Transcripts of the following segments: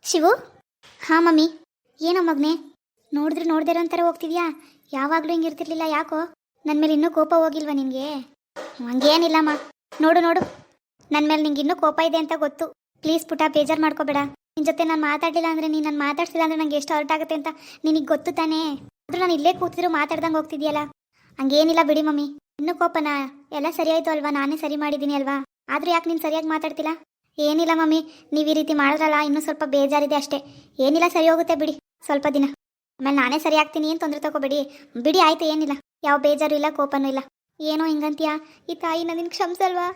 ಶಿವು. ಹಾಂ ಮಮ್ಮಿ. ಏನೋ ಮಗನೆ, ನೋಡಿದ್ರೆ ನೋಡ್ದಿರೋ ಅಂತಾರೆ ಹೋಗ್ತಿದ್ಯಾ? ಯಾವಾಗಲೂ ಹಿಂಗಿರ್ತಿರ್ಲಿಲ್ಲ, ಯಾಕೋ? ನನ್ನ ಮೇಲೆ ಇನ್ನೂ ಕೋಪ ಹೋಗಿಲ್ವಾ ನಿನಗೆ? ಹಂಗೇನಿಲ್ಲಮ್ಮ. ನೋಡು ನೋಡು, ನನ್ನ ಮೇಲೆ ನಿಂಗೆ ಇನ್ನೂ ಕೋಪ ಇದೆ ಅಂತ ಗೊತ್ತು. ಪ್ಲೀಸ್ ಪುಟ, ಬೇಜಾರು ಮಾಡ್ಕೋಬೇಡ. ನಿನ್ನ ಜೊತೆ ನಾನು ಮಾತಾಡಲಿಲ್ಲ ಅಂದರೆ, ನೀನು ನಾನು ಮಾತಾಡ್ಸಿಲ್ಲ ಅಂದರೆ ನನಗೆ ಎಷ್ಟು ಹರ್ಟ್ ಆಗುತ್ತೆ ಅಂತ ನಿನಗೆ ಗೊತ್ತು ತಾನೇ. ಆದರೂ ನಾನು ಇಲ್ಲೇ ಕೂತಿದ್ರು ಮಾತಾಡ್ದಂಗೆ ಹೋಗ್ತಿದ್ಯಲ್ಲ. ಹಂಗೇನಿಲ್ಲ ಬಿಡಿ ಮಮ್ಮಿ. ಇನ್ನೂ ಕೋಪನಾ? ಎಲ್ಲ ಸರಿ ಆಯಿತು ಅಲ್ವಾ? ನಾನೇ ಸರಿ ಮಾಡಿದ್ದೀನಿ ಅಲ್ವಾ? ಆದರೂ ಯಾಕೆ ನೀನು ಸರಿಯಾಗಿ ಮಾತಾಡ್ತಿಲ್ಲ? ಏನಿಲ್ಲ ಮಮ್ಮಿ, ನೀವು ಈ ರೀತಿ ಮಾಡಿದ್ರಲ್ಲ, ಇನ್ನೂ ಸ್ವಲ್ಪ ಬೇಜಾರಿದೆ ಅಷ್ಟೇ. ಏನಿಲ್ಲ, ಸರಿ ಹೋಗುತ್ತೆ ಬಿಡಿ, ಸ್ವಲ್ಪ ದಿನ ಆಮೇಲೆ ನಾನೇ ಸರಿ ಆಗ್ತೀನಿ. ಏನು ತೊಂದರೆ ತಗೋಬೇಡಿ ಬಿಡಿ, ಆಯ್ತು. ಏನಿಲ್ಲ, ಯಾವ ಬೇಜಾರು ಇಲ್ಲ, ಕೋಪನೂ ಇಲ್ಲ. ಏನೋ ಹಿಂಗಂತೀಯಾ? ಈ ತಾಯಿ ನನಗೆ ಕ್ಷಮಿಸಲ್ವಾ?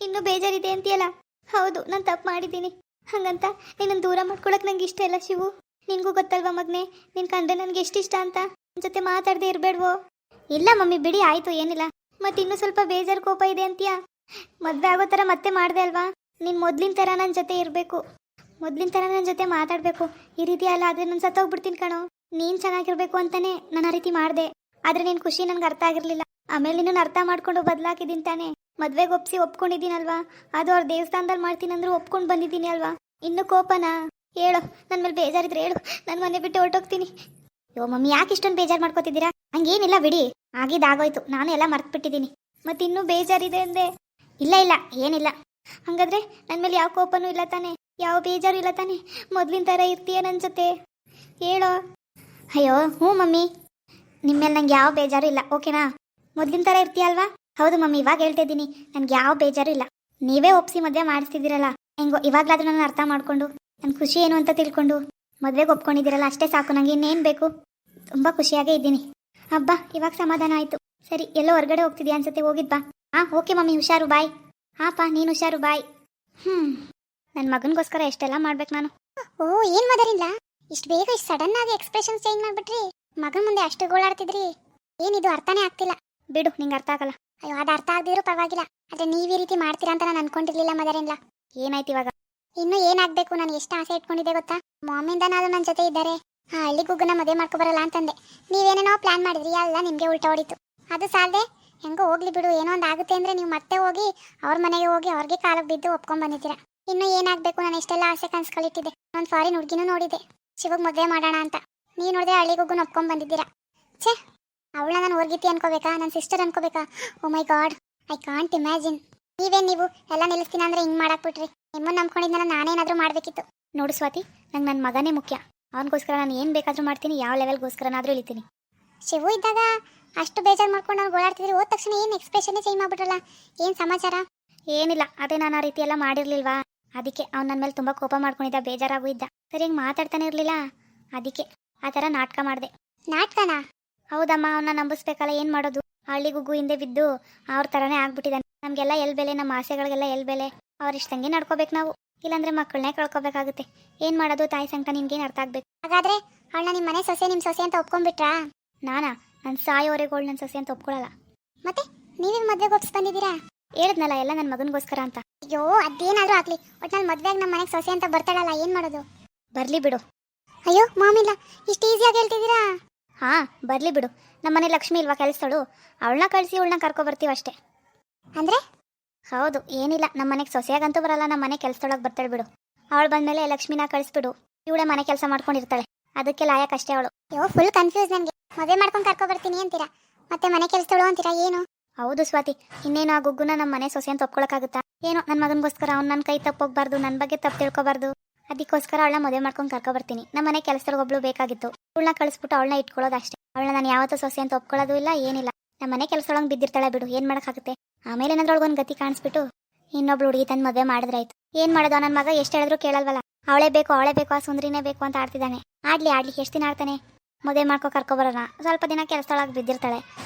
ಇನ್ನೂ ಬೇಜಾರಿದೆ ಅಂತೀಯಲ್ಲ? ಹೌದು, ನಾನು ತಪ್ಪು ಮಾಡಿದ್ದೀನಿ. ಹಾಗಂತ ನಿನ್ನನ್ನು ದೂರ ಮಾಡ್ಕೊಳಕ್ಕೆ ನಂಗೆ ಇಷ್ಟ ಇಲ್ಲ ಶಿವು. ನಿನಗೂ ಗೊತ್ತಲ್ವಾ ಮಗನೇ, ನಿನ್ನ ಕಂಡ್ರೆ ನನಗೆ ಎಷ್ಟು ಇಷ್ಟ ಅಂತ. ನನ್ನ ಜೊತೆ ಮಾತಾಡದೆ ಇರಬೇಡ್ವೋ? ಇಲ್ಲ ಮಮ್ಮಿ, ಬಿಡಿ, ಆಯಿತು, ಏನಿಲ್ಲ. ಮತ್ತೆ ಇನ್ನೂ ಸ್ವಲ್ಪ ಬೇಜಾರು ಕೋಪ ಇದೆ ಅಂತೀಯಾ? ಮದುವೆ ಆಗೋ ಥರ ಮತ್ತೆ ಮಾಡಿದೆ ಅಲ್ವಾ? ನೀನು ಮೊದಲಿನ ಥರ ನನ್ನ ಜೊತೆ ಇರಬೇಕು, ಮೊದಲಿನ ಥರ ನನ್ನ ಜೊತೆ ಮಾತಾಡಬೇಕು. ಈ ರೀತಿ ಅಲ್ಲ ಆದರೆ ನಾನು ಸತ್ತೋಗ್ಬಿಡ್ತೀನಿ ಕಣೋ. ನೀನು ಚೆನ್ನಾಗಿರ್ಬೇಕು ಅಂತಲೇ ನಾನು ಆ ರೀತಿ ಮಾಡಿದೆ. ಆದರೆ ನಿನ್ನ ಖುಷಿ ನನಗೆ ಅರ್ಥ ಆಗಿರಲಿಲ್ಲ. ಆಮೇಲೆ ನಿನ್ನನ್ನು ಅರ್ಥ ಮಾಡ್ಕೊಂಡು ಬದಲಾಕಿದ್ದೀನಿ ತಾನೇ. ಮದುವೆಗೆ ಒಪ್ಕೊಂಡಿದ್ದೀನಲ್ವಾ? ಅದು ಅವ್ರ ದೇವಸ್ಥಾನದಲ್ಲಿ ಮಾಡ್ತೀನಿ ಅಂದರೂ ಒಪ್ಕೊಂಡು ಬಂದಿದ್ದೀನಿ ಅಲ್ವಾ? ಇನ್ನು ಕೋಪನಾ? ಹೇಳು, ನನ್ನ ಮೇಲೆ ಬೇಜಾರಿದ್ರೆ ಹೇಳು, ನಾನು ಮನೆ ಬಿಟ್ಟು ಹೊರಟೋಗ್ತೀನಿ. ಯೋ ಮಮ್ಮಿ, ಯಾಕೆ ಇಷ್ಟೊಂದು ಬೇಜಾರು ಮಾಡ್ಕೋತಿದ್ದೀರಾ? ಹಂಗೇನಿಲ್ಲ ಬಿಡಿ, ಆಗಿದ್ದಾಗೋಯ್ತು, ನಾನು ಎಲ್ಲ ಮರ್ತ್ಬಿಟ್ಟಿದ್ದೀನಿ. ಮತ್ತೆ ಇನ್ನೂ ಬೇಜಾರಿದೆ ಅಂದೆ? ಇಲ್ಲ ಇಲ್ಲ, ಏನಿಲ್ಲ. ಹಾಗಾದ್ರೆ ನನ್ನ ಮೇಲೆ ಯಾವ ಕೋಪನೂ ಇಲ್ಲ ತಾನೆ, ಯಾವ ಬೇಜಾರು ಇಲ್ಲ ತಾನೆ? ಮೊದಲಿನ ಥರ ಇರ್ತೀಯ ನನ್ನ ಜೊತೆ? ಹೇಳೋ. ಅಯ್ಯೋ ಹ್ಞೂ ಮಮ್ಮಿ, ನಿಮ್ಮ ಮೇಲೆ ನಂಗೆ ಯಾವ ಬೇಜಾರು ಇಲ್ಲ, ಓಕೆನಾ? ಮೊದಲಿನ ಥರ ಇರ್ತೀಯ ಅಲ್ವಾ? ಹೌದು ಮಮ್ಮಿ, ಇವಾಗ ಹೇಳ್ತಾ ಇದ್ದೀನಿ, ನನಗೆ ಯಾವ ಬೇಜಾರು ಇಲ್ಲ. ನೀವೇ ಒಪ್ಸಿ ಮದುವೆ ಮಾಡಿಸ್ತಿದ್ದೀರಲ್ಲ, ಹೆಂಗೋ ಇವಾಗಲಾದ್ರೂ ನನ್ನ ಅರ್ಥ ಮಾಡ್ಕೊಂಡು ನನ್ನ ಖುಷಿ ಏನು ಅಂತ ತಿಳ್ಕೊಂಡು ಮದುವೆಗೆ ಒಪ್ಕೊಂಡಿದ್ದೀರಲ್ಲ, ಅಷ್ಟೇ ಸಾಕು. ನನಗೆ ಇನ್ನೇನು ಬೇಕು? ತುಂಬ ಖುಷಿಯಾಗೇ ಇದ್ದೀನಿ. ಹಬ್ಬ, ಇವಾಗ ಸಮಾಧಾನ ಆಯಿತು. ಸರಿ, ಎಲ್ಲೋ ಹೊರಗಡೆ ಹೋಗ್ತಿದ್ಯಾ ಅನ್ಸುತ್ತೆ, ಹೋಗಿದ್ಬಾ. ಹಾಂ ಓಕೆ ಮಮ್ಮಿ, ಹುಷಾರು, ಬಾಯ್. ಹಾಂಪ್ಪ, ನೀನು ಹುಷಾರು, ಬಾಯ್. ನನ್ನ ಮಗನಿಗೋಸ್ಕರ ಎಷ್ಟೆಲ್ಲ ಮಾಡ್ಬೇಕು ನಾನು. ಓ, ಏನ್ ಮದರಿಲ್ಲ, ಇಷ್ಟು ಬೇಗ ಇಷ್ಟು ಸಡನ್ ಆಗಿ ಎಕ್ಸ್ಪ್ರೆಷನ್ ಚೇಂಜ್ ಮಾಡ್ಬಿಟ್ರಿ? ಮಗನ ಮುಂದೆ ಅಷ್ಟು ಗೋಳಾಡ್ತಿದ್ರಿ, ಏನಿದು ಅರ್ಥನೇ ಆಗ್ತಿಲ್ಲ. ಬಿಡು, ನಿಂಗೆ ಅರ್ಥ ಆಗಲ್ಲ. ಅಯ್ಯೋ, ಅದು ಅರ್ಥ ಆಗದಿರೋ ಪರವಾಗಿಲ್ಲ, ಆದ್ರೆ ನೀವು ಈ ರೀತಿ ಮಾಡ್ತೀರಾ ಅಂತ ನಾನು ಅನ್ಕೊಂಡಿರ್ಲಿಲ್ಲ ಮದರಿಲ್ಲ. ಏನಾಯ್ತು ಇವಾಗ? ಇನ್ನು ಏನಾಗಬೇಕು, ನಾನು ಎಷ್ಟು ಆಸೆ ಇಟ್ಕೊಂಡಿದ್ದೆ ಗೊತ್ತಾ? ಮಾಮಿಂದನಾದ್ರು ನನ್ನ ಜೊತೆ ಇದ್ದಾರೆ, ಆ ಹಳ್ಳಿ ಗುಗ್ಗನ ಮದುವೆ ಮಾಡ್ಕೊಬರಲ್ಲ ಅಂತಂದೆ. ನೀವೇನೇನೋ ಪ್ಲಾನ್ ಮಾಡಿದ್ರಿ, ಎಲ್ಲ ನಿಮಗೆ ಉಲ್ಟಾ ಹೊಡಿತು. ಅದು ಸಾಲದೆ ಹೆಂಗೋ ಹೋಗ್ಲಿ ಬಿಡು, ಏನೋ ಒಂದು ಆಗುತ್ತೆ ಅಂದ್ರೆ ನೀವು ಮತ್ತೆ ಹೋಗಿ ಅವ್ರ ಮನೆಗೆ ಹೋಗಿ ಅವ್ರಿಗೆ ಕಾಲಕ್ಕೆ ಬಿದ್ದು ಒಪ್ಕೊಂಡ್ ಬಂದಿದ್ದೀರಾ. ಇನ್ನು ಏನಾಗಬೇಕು, ನಾನು ಎಷ್ಟೆಲ್ಲ ಆಸೆ ಕನ್ಸ್ಕೊಳಿಟ್ಟಿದ್ದೆ. ನಾನು ಫಾರಿನ್ ಹುಡುಗಿನೂ ನೋಡಿದೆ, ಶಿವಗ್ ಮದುವೆ ಮಾಡೋಣ ಅಂತ. ನೀವು ನೋಡಿದ್ರೆ ಹಳ್ಳಿ ಗುಗ್ಗನ ಒಪ್ಕೊಂಡ್ ಬಂದಿದ್ದೀರಾ. ಛೇ, ಅವಳನ್ನ ನಾನು ಹೊರ್ಗಿತಿ ಅನ್ಕೋಬೇಕಾ? ನನ್ನ ಸಿಸ್ಟರ್ ಅನ್ಕೋಬೇಕಾ? Oh my God, I can't imagine. ನೀವು ಎಲ್ಲ ನಿಲ್ಲಿಸ್ತೀನಿ ಅಂದ್ರೆ ಹಿಂಗೆ ಮಾಡಾಕ್ಬಿಟ್ರಿ. ನಿಮ್ಮನ್ನು ನಂಬ್ಕೊಂಡಿದ್ನಲ್ಲ, ನಾನೇನಾದರೂ ಮಾಡಬೇಕಿತ್ತು. ನೋಡು ಸ್ವಾತಿ, ನಂಗೆ ನನ್ನ ಮಗನೇ ಮುಖ್ಯ. ಅವನಿಗೋಸ್ಕರ ನಾನು ಏನು ಬೇಕಾದರೂ ಮಾಡ್ತೀನಿ, ಯಾವ ಲೆವೆಲ್ಗೋಸ್ಕರನಾದರೂ ಇಳಿತೀನಿ. ಶಿವು ಇದ್ದಾಗ ಅಷ್ಟು ಬೇಜಾರು ಮಾಡ್ಕೊಂಡು ಅವ್ರು ಓಡಾಡ್ತಿದ್ರಿ, ಹೋದ ತಕ್ಷಣ ಏನು ಎಕ್ಸ್ಪ್ರೆಷನ್ನೇ ಚೇಂಜ್ ಮಾಡ್ಬಿಟ್ರಲ್ಲ, ಏನು ಸಮಾಚಾರ? ಏನಿಲ್ಲ, ಅದೇ ನಾನು ಆ ರೀತಿ ಎಲ್ಲ ಮಾಡಿರ್ಲಿಲ್ವಾ, ಅದಕ್ಕೆ ಅವ್ನು ನನ್ನ ಮೇಲೆ ತುಂಬ ಕೋಪ ಮಾಡ್ಕೊಂಡಿದ್ದ, ಬೇಜಾರಾಗೂ ಇದ್ದ. ಸರಿ, ಹಿಂಗೆ ಮಾತಾಡ್ತಾನೆ ಇರಲಿಲ್ಲ, ಅದಕ್ಕೆ ಆ ಥರ ನಾಟಕ ಮಾಡಿದೆ. ನಾಟಕನಾ? ಹೌದಮ್ಮ, ಅವನ್ನ ನಂಬಿಸ್ಬೇಕಲ್ಲ, ಏನು ಮಾಡೋದು? ಹಳ್ಳಿ ಗುಗ್ಗು ಹಿಂದೆ ಬಿದ್ದು ಅವ್ರ ಥರನೇ ಆಗ್ಬಿಟ್ಟಿದ್ದಾನೆ. ನಮಗೆಲ್ಲ ಎಲ್ಲಿ ಬೆಲೆ, ನಮ್ಮ ಆಸೆಗಳಿಗೆಲ್ಲ ಎಲ್ಲಿ ಬೆಲೆ? ಅವ್ರು ಇಷ್ಟಂಗೆ ನಡ್ಕೋಬೇಕು ನಾವು, ಇಲ್ಲಾಂದ್ರೆ ಮಕ್ಕಳನ್ನೇ ಕಳ್ಕೊಬೇಕಾಗುತ್ತೆ. ಏನು ಮಾಡೋದು? ತಾಯಿ ಸಂಕಟ ನಿನ್ಗೇನು ಅರ್ಥ ಆಗ್ಬೇಕು? ಹಾಗಾದ್ರೆ ಅವಳನ್ನ ನಿಮ್ಮ ಮನೆ ಸೊಸೆ, ನಿಮ್ಮ ಸೊಸೆ ಅಂತ ಒಪ್ಕೊಂಡ್ಬಿಟ್ರಾ? ನಾನಾ? ನನ್ನ ಸಾಯೋವರೆಗೋಳು ನನ್ನ ಸೊಸೆ ಅಂತ ಒಪ್ಕೊಳ್ಳಲ್ಲ. ಮತ್ತೆ ನೀವೇ ಮದ್ವೆಗೆ ಒಪ್ಸ್ ಬಂದಿದ್ದೀರಾ? ಹೇಳಿದ್ನಲ್ಲ, ಎಲ್ಲ ನನ್ನ ಮಗನಿಗೋಸ್ಕರ ಅಂತ. ಅಯ್ಯೋ, ಅದೇನಾದ್ರೂ ಆಗ್ಲಿ, ಒಟ್ನಲ್ಲಿ ಮದ್ವೆಗೆ ನಮ್ಮ ಮನೆಗೆ ಸೊಸೆ ಅಂತ ಬರ್ತಾಳಲ್ಲ, ಏನು ಮಾಡೋದು? ಬರಲಿ ಬಿಡು. ಅಯ್ಯೋ ಮಾಮಿಲ್ಲ, ಇಷ್ಟು ಈಸಿಯಾಗಿ ಹೇಳ್ತಿದ್ದೀರಾ? ಹಾಂ, ಬರಲಿ ಬಿಡು. ನಮ್ಮನೆ ಲಕ್ಷ್ಮಿ ಇಲ್ವಾ ಕೆಲಸದಳು? ಅವಳನ್ನ ಕಳಿಸಿ ಇವಳನ್ನ ಕರ್ಕೊಬರ್ತೀವಿ ಅಷ್ಟೇ. ಅಂದರೆ? ಹೌದು, ಏನಿಲ್ಲ, ನಮ್ಮ ಮನೆಗೆ ಸೊಸೆಯಾಗಂತೂ ಬರಲ್ಲ, ನಮ್ಮ ಮನೆ ಕೆಲಸದೊಳಗೆ ಬರ್ತಾಳೆ ಬಿಡು. ಅವಳು ಬಂದಮೇಲೆ ಲಕ್ಷ್ಮಿನ ಕಳಿಸ್ಬಿಡು, ಇವಳೆ ಮನೆ ಕೆಲಸ ಮಾಡ್ಕೊಂಡಿರ್ತಾಳೆ, ಅದಕ್ಕೆ ಲಾಯಕ್ಕಷ್ಟೇ ಅವಳು. ಅಯ್ಯೋ, ಫುಲ್ ಕನ್ಫ್ಯೂಸ್ ನನಗೆ. ಮದುವೆ ಮಾಡ್ಕೊಂಡು ಕರ್ಕೊಬರ್ತೀನಿ ಅಂತೀರಾ, ಮತ್ತೆ ಮನೆ ಕೆಲಸದಳು ಅಂತೀರಾ, ಏನು? ಹೌದು ಸ್ವಾತಿ, ಇನ್ನೇನು ಆ ಗುಗ್ಗುನ ನಮ್ಮ ಮನೆ ಸೊಸೆ ಅಂತ ಒಪ್ಕೊಳಕ್ಕಾಗುತ್ತಾ? ಏನೋ ನನ್ನ ಮಗನಿಗೋಸ್ಕರ ಅವ್ನು ನನ್ನ ಕೈ ತಪ್ಪೋಗ್ಬಾರ್ದು, ನನ್ನ ಬಗ್ಗೆ ತಪ್ಪು ತಿಳ್ಕೊಬಾರ್ದು, ಅದಕ್ಕೋಸ್ಕರ ಅವಳನ್ನ ಮದುವೆ ಮಾಡ್ಕೊಂಡು ಕರ್ಕೊಬರ್ತೀನಿ. ನಮ್ಮ ಮನೆ ಕೆಲಸದೊಳಗೆ ಒಬ್ಳು ಬೇಕಾಗಿತ್ತು, ಅವಳನ್ನ ಕಳಿಸ್ಬಿಟ್ಟು ಅವಳನ್ನ ಇಟ್ಕೊಳ್ಳೋದು ಅಷ್ಟೇ. ಅವಳನ್ನ ನಾನು ಯಾವತ್ತೂ ಸೊಸೆ ಅಂತ ಒಪ್ಕೊಳ್ಳೋದು ಇಲ್ಲ, ಏನಿಲ್ಲ. ನಮ್ಮ ಮನೆ ಕೆಲಸದೊಳಗೆ ಬಿದ್ದಿರ್ತಾಳೆ ಬಿಡು, ಏನು ಮಾಡೋಕ್ಕಾಗುತ್ತೆ? ಆಮೇಲೆ ಏನಾದ್ರೂ ಒಳಗೊಂದು ಗತಿ ಕಾಣಿಸ್ಬಿಟ್ಟು ಇನ್ನೊಬ್ಳು ಹುಡುಗಿ ತಂದು ಮದುವೆ ಮಾಡಿದ್ರಾಯ್ತು. ಏನು ಮಾಡೋದು? ನನ್ನ ಮಗ ಎಷ್ಟು ಹೇಳಿದ್ರು ಕೇಳಲ್ವಲ್ಲ, ಅವಳೇ ಬೇಕು ಆ ಸುಂದರಿನೇ ಬೇಕು ಅಂತ ಆಡ್ತಿದ್ದಾನೆ. ಆಡ್ಲಿ ಎಷ್ಟು ದಿನ ಆಡ್ತಾನೆ? ಮದುವೆ ಮಾಡ್ಕೊ ಕರ್ಕೊಬರೋಣ, ಸ್ವಲ್ಪ ದಿನ ಕೆಲಸದೊಳಗೆ ಬಿದ್ದಿರ್ತಾಳೆ,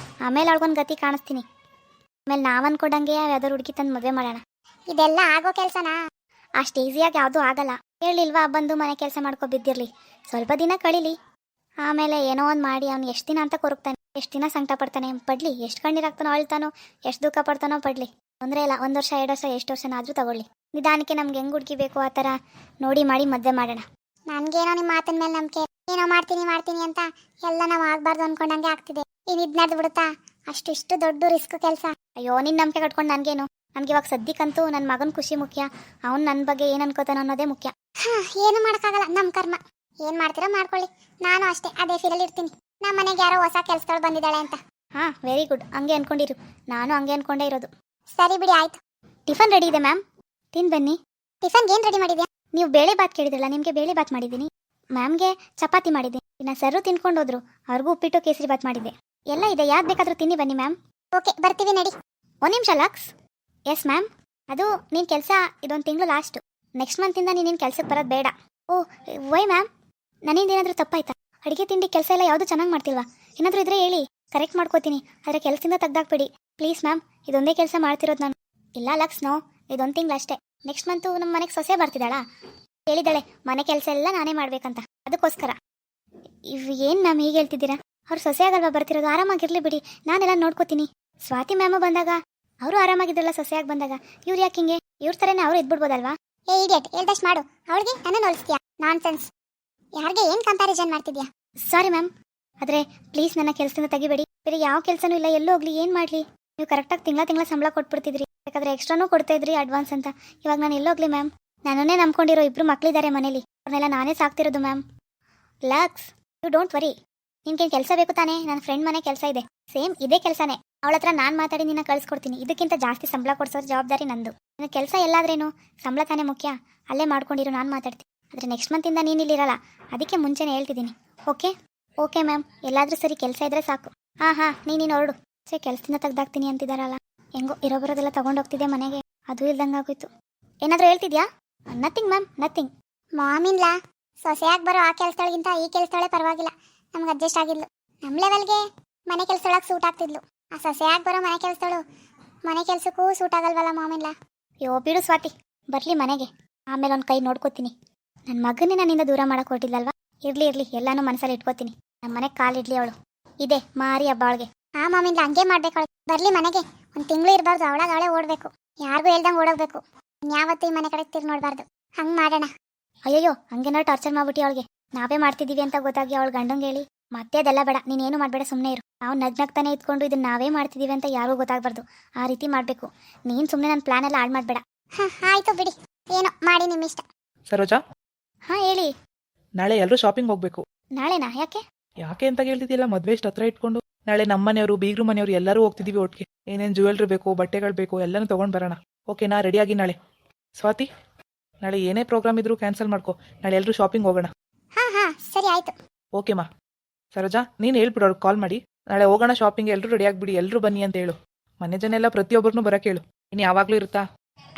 ಆಮೇಲೆ ಅವಳಿಗೊಂದು ಗತಿ ಕಾಣಿಸ್ತೀನಿ. ಆಮೇಲೆ ನಾವು ಅನ್ಕೊಂಡಂಗೆ ಯಾವ್ದಾದ್ರು ಹುಡುಗಿ ತಂದು ಮದುವೆ ಮಾಡೋಣ. ಇದೆಲ್ಲ ಆಗೋ ಕೆಲಸನಾ? ಅಷ್ಟು ಈಸಿಯಾಗಿ ಯಾವುದೂ ಆಗಲ್ಲ. ಹೇಳಿಲ್ವಾ, ಬಂದು ಮನೆ ಕೆಲಸ ಮಾಡ್ಕೊ ಬಿದ್ದಿರಲಿ, ಸ್ವಲ್ಪ ದಿನ ಕಳೀಲಿ, ಆಮೇಲೆ ಏನೋ ಒಂದು ಮಾಡಿ ಅವ್ನು ಎಷ್ಟು ದಿನ ಅಂತ ಕೊರಗ್ತಾನೆ, ಎಷ್ಟು ದಿನ ಸಂಕಟ ಪಡ್ತಾನೆ, ಪಡ್ಲಿ, ಎಷ್ಟು ಕಣ್ಣೀರಾಗ್ತಾನೋ ಅಳ್ತಾನೋ, ಎಷ್ಟು ದುಃಖ ಪಡ್ತಾನೋ ಪಡ್ಲಿ, ತೊಂದರೆ ಇಲ್ಲ. 1 ವರ್ಷ 2 ವರ್ಷ ಎಷ್ಟು ವರ್ಷನಾದರೂ ತಗೊಳ್ಳಿ. ನಿಧಾನಕ್ಕೆ ನಮ್ಗೆ ಹೆಂಗೆ ಹುಡುಕಿ ಬೇಕು ಆ ಥರ ನೋಡಿ ಮಾಡಿ ಮದುವೆ ಮಾಡೋಣ. ನನಗೇನೋ ನಿಮ್ಮ ಮಾತಿನ ಮೇಲೆ ನಂಬಿಕೆ, ಏನೋ ಮಾಡ್ತೀನಿ ಅಂತ ಎಲ್ಲ ನಾವು ಆಗಬಾರ್ದು ಅನ್ಕೊಂಡಂಗೆ ಆಗ್ತಿದೆ. ಇನ್ನು ಇದು ನಡೆದು ಬಿಡುತ್ತಾ? ಅಷ್ಟು ದೊಡ್ಡ ರಿಸ್ಕ್ ಕೆಲಸ. ಅಯ್ಯೋ, ನಿನ್ನ ನಂಬಿಕೆ ಕಟ್ಕೊಂಡು ನನಗೇನು? ನನಗೆ ಇವಾಗ ಸದ್ಯಕ್ಕಂತೂ ನನ್ನ ಮಗನ ಖುಷಿ ಮುಖ್ಯ. ಅವ್ನು ನನ್ನ ಬಗ್ಗೆ ಏನು ಅನ್ಕೋತಾನ ಅನ್ನೋದೇ ಮುಖ್ಯ. ಏನು ಮಾಡೋಕ್ಕಾಗಲ್ಲ, ನಮ್ಮ ಕರ್ಮ. ಏನು ಮಾಡ್ತೀರೋ ಮಾಡ್ಕೊಳ್ಳಿ. ನಾನು ಅಷ್ಟೇ ಅದೇ ಫೀಲಲ್ಲಿ ಇರ್ತೀನಿ. ನಮ್ಮ ಮನೆಗೆ ಯಾರೋ ಹೊಸ ಕೆಲಸದವ್ಳು ಬಂದಿದ್ದಾಳೆ ಅಂತ. ಹಾಂ, ವೆರಿ ಗುಡ್. ಹಂಗೆ ಅನ್ಕೊಂಡಿರು. ನಾನು ಹಂಗೆ ಅನ್ಕೊಂಡೇ ಇರೋದು. ಸರಿ ಬಿಡಿ, ಆಯ್ತು. ಟಿಫನ್ ರೆಡಿ ಇದೆ ಮ್ಯಾಮ್, ತಿನ್ ಬನ್ನಿ. ಟಿಫನ್ಗೆ ಏನು ರೆಡಿ ಮಾಡಿದ್ಯಾ? ನೀವು ಬೇಳೆ ಬಾತ್ ಕೇಳಿದ್ರಲ್ಲ, ನಿಮಗೆ ಬೇಳೆ ಬಾತ್ ಮಾಡಿದ್ದೀನಿ. ಮ್ಯಾಮ್ಗೆ ಚಪಾತಿ ಮಾಡಿದ್ದೆ. ಇನ್ನು ಸರ್ರು ತಿನ್ಕೊಂಡು ಹೋದ್ರು. ಅವ್ರಿಗೂ ಉಪ್ಪಿಟ್ಟು ಕೇಸರಿ ಬಾತ್ ಮಾಡಿದ್ದೆ. ಎಲ್ಲ ಇದೆ, ಯಾವ್ದು ಬೇಕಾದರೂ ತಿನ್ನಿ ಬನ್ನಿ ಮ್ಯಾಮ್. ಓಕೆ, ಬರ್ತೀವಿ ನಡಿ. ಒಂದು ನಿಮಿಷ ಲಕ್ಸ್. Yes ma'am. ಅದು ನೀನು ಕೆಲಸ ಇದೊಂದು ತಿಂಗಳು ಲಾಸ್ಟು. ನೆಕ್ಸ್ಟ್ ಮಂತಿಂದ ನೀನು ಕೆಲಸಕ್ಕೆ ಬರೋದು ಬೇಡ. ಓ ವೈ ಮ್ಯಾಮ್? ನನ್ನಿಂದ ಏನಾದರೂ ತಪ್ಪಾಯ್ತಾ? ಅಡುಗೆ ತಿಂಡಿ ಕೆಲಸ ಎಲ್ಲ ಯಾವುದು ಚೆನ್ನಾಗಿ ಮಾಡ್ತಿಲ್ವಾ? ಏನಾದರೂ ಇದ್ರೆ ಹೇಳಿ, ಕರೆಕ್ಟ್ ಮಾಡ್ಕೋತೀನಿ. ಆದರೆ ಕೆಲಸದಿಂದ ತೆಗ್ದಾಕ್ಬಿಡಿ ಪ್ಲೀಸ್ ಮ್ಯಾಮ್. ಇದೊಂದೇ ಕೆಲಸ ಮಾಡ್ತಿರೋದು ನಾನು. ಇಲ್ಲ ಲಕ್ಸ್, ನೋ, ಇದೊಂದು ತಿಂಗಳು ಅಷ್ಟೇ. ನೆಕ್ಸ್ಟ್ ಮಂತು ನಮ್ಮ ಮನೆಗೆ ಸೊಸೆ ಬರ್ತಿದ್ದಾಳಾ, ಹೇಳಿದ್ದಾಳೆ ಮನೆ ಕೆಲಸ ಎಲ್ಲ ನಾನೇ ಮಾಡ್ಬೇಕಂತ. ಅದಕ್ಕೋಸ್ಕರ. ಇವು ಏನು ಮ್ಯಾಮ್ ಹೀಗೆ ಹೇಳ್ತಿದ್ದೀರಾ? ಅವ್ರು ಸೊಸೆ ಆಗಲ್ವಾ ಬರ್ತಿರೋದು? ಆರಾಮಾಗಿರ್ಲಿ ಬಿಡಿ, ನಾನೆಲ್ಲ ನೋಡ್ಕೋತೀನಿ. ಸ್ವಾತಿ ಮ್ಯಾಮು ಬಂದಾಗ ಅವರು ಆರಾಮಾಗಿದ್ರಲ್ಲ ಸೊಸೆಯಾಗಿ ಬಂದಾಗ. ಇವ್ರು ಯಾಕೆ ಹಿಂಗೆ? ಇವ್ರ ಥರನೇ ಅವರು ಇದ್ಬಿಡ್ಬೋದಲ್ವಾ? ಏ ಇಡಿಯಟ್, ಹೇಳ್ದಷ್ಟು ಮಾಡು. ಅವಳಿಗೆ ನನ್ನ ಹೋಲಿಸ್ತೀಯಾ? ನಾನ್ ಸೆನ್ಸ್. ಯಾರಿಗೆ ಏನು ಕಂಪ್ಯಾರಿಸನ್ ಮಾಡ್ತಿದ್ಯಾ? ಸಾರಿ ಮ್ಯಾಮ್, ಆದರೆ ಪ್ಲೀಸ್ ನನ್ನ ಕೆಲಸದಿಂದ ತೆಗಿಬೇಡಿ. ಬೇರೆ ಯಾವ ಕೆಲಸನೂ ಇಲ್ಲ, ಎಲ್ಲೂ ಹೋಗ್ಲಿ, ಏನು ಮಾಡಲಿ? ನೀವು ಕರೆಕ್ಟಾಗಿ ತಿಂಗಳ ಸಂಬಳ ಕೊಟ್ಬಿಡ್ತಿದ್ರಿ. ಬೇಕಾದ್ರೆ ಎಕ್ಸ್ಟ್ರಾನೂ ಕೊಡ್ತಾ ಇದ್ರಿ ಅಡ್ವಾನ್ಸ್ ಅಂತ. ಇವಾಗ ನಾನು ಎಲ್ಲೋಗ್ಲಿ ಮ್ಯಾಮ್? ನನ್ನನ್ನೇ ನಂಬ್ಕೊಂಡಿರೋ ಇಬ್ಬರು ಮಕ್ಕಳಿದ್ದಾರೆ ಮನೇಲಿ. ಅವ್ರನ್ನೆಲ್ಲ ನಾನೇ ಸಾಕ್ತಿರೋದು ಮ್ಯಾಮ್. ಲಕ್ಸ್, ಯು ಡೋಂಟ್ ವರಿ. ನಿನ್ಗೇನು ಕೆಲಸ ಬೇಕು ತಾನೇ? ನನ್ನ ಫ್ರೆಂಡ್ ಮನೆ ಕೆಲಸ ಇದೆ, ಸೇಮ್ ಇದೇ ಕೆಲಸನೇ. ಅವಳ ಹತ್ರ ನಾನು ಮಾತಾಡಿ ನಿನ್ನ ಕಳಿಸ್ಕೊಡ್ತೀನಿ. ಇದಕ್ಕಿಂತ ಜಾಸ್ತಿ ಸಂಬಳ ಕೊಡ್ಸೋ ಜವಾಬ್ದಾರಿ ನಂದು. ನನ್ನ ಕೆಲಸ ಎಲ್ಲಾದ್ರೇನು ಸಂಬಳ ತಾನೇ ಮುಖ್ಯ. ಅಲ್ಲೇ ಮಾಡ್ಕೊಂಡಿರು, ನಾನು ಮಾತಾಡ್ತೀನಿ. ಆದರೆ ನೆಕ್ಸ್ಟ್ ಮಂತಿಂದ ನೀನು ಇಲ್ಲಿರಲ್ಲ, ಅದಕ್ಕೆ ಮುಂಚೆನೇ ಹೇಳ್ತಿದ್ದೀನಿ. ಓಕೆ? ಓಕೆ ಮ್ಯಾಮ್, ಎಲ್ಲಾದರೂ ಸರಿ ಕೆಲಸ ಇದ್ರೆ ಸಾಕು. ಹಾಂ, ನೀನು ಹೊರಡು. ಸರಿ, ಕೆಲಸದಿಂದ ತೆಗ್ದಾಕ್ತೀನಿ ಅಂತಿದ್ದಾರಲ್ಲ. ಹೆಂಗೋ ಇರೋ ಬರೋದೆಲ್ಲ ತೊಗೊಂಡೋಗ್ತಿದ್ದೆ ಮನೆಗೆ, ಅದು ಇಲ್ದಂಗೆ ಆಗೋಯ್ತು. ಏನಾದರೂ ಹೇಳ್ತಿದ್ಯಾ? Nothing ma'am, nothing. ಮಾಮಿನ್ಲಾ, ಸೊಸೆಯಾಗಿ ಬರೋ ಆ ಕೆಲಸದೊಳಗಿಂತ ಈ ಕೆಲಸದೊಳೆ ಪರವಾಗಿಲ್ಲ. ನಮ್ಗೆ ಅಡ್ಜಸ್ಟ್ ಆಗಿದ್ಲು. ನಮ್ಮ ಲೆವೆಲ್ಗೆ ಮನೆ ಕೆಲಸದೊಳಗೆ ಸೂಟ್ ಆಗ್ತಿದ್ಲು. ಆ ಸೊಸೆಯಾಗಿ ಬರೋ ಮನೆ ಕೆಲಸದಳು ಮನೆ ಕೆಲಸಕ್ಕೂ ಸೂಟ್ ಆಗಲ್ವಲ್ಲ ಮಾಮಿನ್ಲಾ. ಯೋ ಬಿಡು ಸ್ವಾತಿ, ಬರಲಿ ಮನೆಗೆ, ಆಮೇಲೆ ಒಂದು ಕೈ ನೋಡ್ಕೋತೀನಿ. ನನ್ನ ಮಗನ್ನೇ ನನ್ನಿಂದ ದೂರ ಮಾಡಕ್ಕೆ ಹೊರಟಿದ್ದಲ್ವಾ? ಇರಲಿ, ಎಲ್ಲಾನು ಮನಸ್ಸಲ್ಲಿ ಇಟ್ಕೋತೀನಿ. ನಮ್ಮ ಮನೆಗೆ ಕಾಲಿಡ್ಲಿ ಅವಳು. ಇದೆ ಮಾರಿ ಹಬ್ಬ ಅವಳಿಗೆ. ಆ ಮಾಮಿನ್ಲಾ, ಹಂಗೆ ಮಾಡ್ಬೇಕು. ಅವಳು ಬರಲಿ ಮನೆಗೆ. ಒಂದು ತಿಂಗಳು ಇರಬಾರ್ದು, ಅವಳೇ ಓಡಬೇಕು. ಯಾರಿಗೂ ಹೇಳ್ದಂಗೆ ಓಡೋಗ್ಬೇಕು. ಯಾವತ್ತೂ ಈ ಮನೆ ಕಡೆ ತಿರ್ಗಿ ನೋಡಬಾರ್ದು. ಹಂಗೆ ಮಾಡೋಣ. ಅಯ್ಯಯ್ಯೋ, ಹಂಗೇನಾರು ಟಾರ್ಚರ್ ಮಾಡ್ಬಿಟ್ಟು ಅವಳಿಗೆ. ನಾವೇ ಮಾಡ್ತಿದ್ದೀವಿ ಅಂತ ಗೊತ್ತಾಗಿ ಅವಳು ಗಂಡಂಗೆ ಹೇಳಿ ಮತ್ತೆ ಅದೆಲ್ಲ ಬೇಡ. ನೀನೇನು ಮಾಡಬೇಡ, ಸುಮ್ಮನೆ ಇರು. ನಾವು ನಗ್ನಗ್ತಾನೆ ಇದ್ಕೊಂಡು ಇದನ್ನ ನಾವೇ ಮಾಡ್ತಿದ್ದೀವಿ ಅಂತ ಯಾರಿಗೂ ಗೊತ್ತಾಗಬಾರ್ದು. ಆ ರೀತಿ ಮಾಡಬೇಕು. ನೀನು ಸುಮ್ಮನೆ ನನ್ನ ಪ್ಲಾನ್ ಎಲ್ಲ ಹಾಳು ಮಾಡಬೇಡ. ಹಾಂ, ಆಯಿತು ಬಿಡಿ, ಏನೋ ಮಾಡಿ ನಿಮ್ಮ ಇಷ್ಟ. ಸರೋಜಾ, ಹಾಂ ಹೇಳಿ. ನಾಳೆ ಎಲ್ಲರೂ ಶಾಪಿಂಗ್ ಹೋಗ್ಬೇಕು. ನಾಳೆನಾ? ಯಾಕೆ? ಯಾಕೆ ಅಂತ ಹೇಳ್ತಿದ್ದಿಲ್ಲ, ಮದುವೆ ಇಷ್ಟು ಹತ್ರ ಇಟ್ಕೊಂಡು. ನಾಳೆ ನಮ್ಮ ಮನೆಯವರು, ಬೀಗ್ರು ಮನೆಯವರು ಎಲ್ಲರೂ ಹೋಗ್ತಿದ್ದೀವಿ ಒಟ್ಟಿಗೆ. ಏನೇನು ಜ್ಯುವೆಲ್ರಿ ಬೇಕು, ಬಟ್ಟೆಗಳು ಬೇಕು, ಎಲ್ಲನೂ ತೊಗೊಂಡು ಬರೋಣ. ಓಕೆನಾ? ರೆಡಿಯಾಗಿ ನಾಳೆ. ಸ್ವಾತಿ, ನಾಳೆ ಏನೇ ಪ್ರೋಗ್ರಾಮ್ ಇದ್ರೂ ಕ್ಯಾನ್ಸಲ್ ಮಾಡ್ಕೊ. ನಾಳೆ ಎಲ್ಲರೂ ಶಾಪಿಂಗ್ ಹೋಗೋಣ. ಹಾಂ, ಸರಿ ಆಯಿತು. ಓಕೆಮಾ. ಸರೋಜಾ, ನೀನು ಹೇಳ್ಬಿಡು ಅವ್ರಿಗೆ ಕಾಲ್ ಮಾಡಿ. ನಾಳೆ ಹೋಗೋಣ ಶಾಪಿಂಗ್, ಎಲ್ಲರೂ ರೆಡಿಯಾಗಿಬಿಡಿ, ಎಲ್ಲರೂ ಬನ್ನಿ ಅಂತ ಹೇಳು. ಮನೆ ಜನ ಎಲ್ಲ ಪ್ರತಿಯೊಬ್ಬರನ್ನೂ ಬರೋಕೆ ಹೇಳು. ಇನ್ನು ಯಾವಾಗಲೂ ಇರುತ್ತಾ?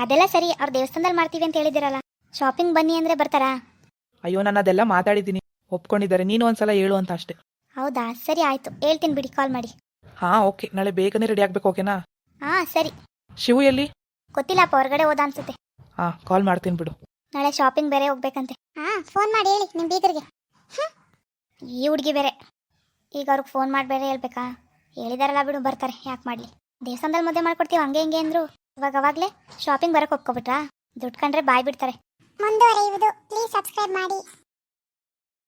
ಅದೆಲ್ಲ ಸರಿ, ಅವ್ರು ದೇವಸ್ಥಾನದಲ್ಲಿ ಮಾಡ್ತೀವಿ ಅಂತ ಹೇಳಿದಿರಲ್ಲ. ಶಾಪಿಂಗ್ ಬನ್ನಿ ಅಂದರೆ ಬರ್ತಾರಾ? ಅಯ್ಯೋ, ನಾನು ಅದೆಲ್ಲ ಮಾತಾಡಿದ್ದೀನಿ, ಒಪ್ಕೊಂಡಿದ್ದಾರೆ. ನೀನು ಒಂದ್ಸಲ ಹೇಳು ಅಂತ ಅಷ್ಟೇ. ಹೌದಾ? ಸರಿ ಆಯಿತು, ಹೇಳ್ತೀನಿ ಬಿಡಿ, ಕಾಲ್ ಮಾಡಿ. ಹಾಂ, ಓಕೆ. ನಾಳೆ ಬೇಗನೆ ರೆಡಿ ಆಗಬೇಕು. ಓಕೆನಾ? ಹಾಂ ಸರಿ. ಶಿವು ಎಲ್ಲಿ? ಗೊತ್ತಿಲ್ಲಪ್ಪ, ಹೊರಗಡೆ ಹೋದ ಅನ್ಸುತ್ತೆ. ಹಾಂ, ಕಾಲ್ ಮಾಡ್ತೀನಿ ಬಿಡು. ನಾಳೆ ಶಾಪಿಂಗ್ ಬೇರೆ ಹೋಗ್ಬೇಕಂತೆ. ಹಾಂ, ಫೋನ್ ಮಾಡಿ ಹೇಳಿ ನಿಮ್ಮ ಬೀಗರಿಗೆ. ಈ ಹುಡುಗಿ ಬೇರೆ ಈಗ ಅವ್ರಿಗೆ ಫೋನ್ ಮಾಡಿ ಬೇರೆ ಹೇಳ್ಬೇಕಾ? ಹೇಳಿದಾರಲ್ಲ ಬಿಡು, ಬರ್ತಾರೆ. ಯಾಕೆ ಮಾಡಲಿ? ದೇವಸ್ಥಾನದಲ್ಲಿ ಮದುವೆ ಮಾಡ್ಕೊಡ್ತೀವಿ ಹಂಗೆ ಹಿಂಗೆ ಅಂದರು. ಇವಾಗ ಅವಾಗಲೇ ಶಾಪಿಂಗ್ ಬರೋಕೆ ಒಪ್ಕೊಬಿಟ್ರಾ? ದುಡ್ಡು ಕಂಡ್ರೆ ಬಾಯ್ ಬಿಡ್ತಾರೆ. ಮುಂದುವರಿಯುವುದು. ಪ್ಲೀಸ್ ಸಬ್ಸ್ಕ್ರೈಬ್ ಮಾಡಿ.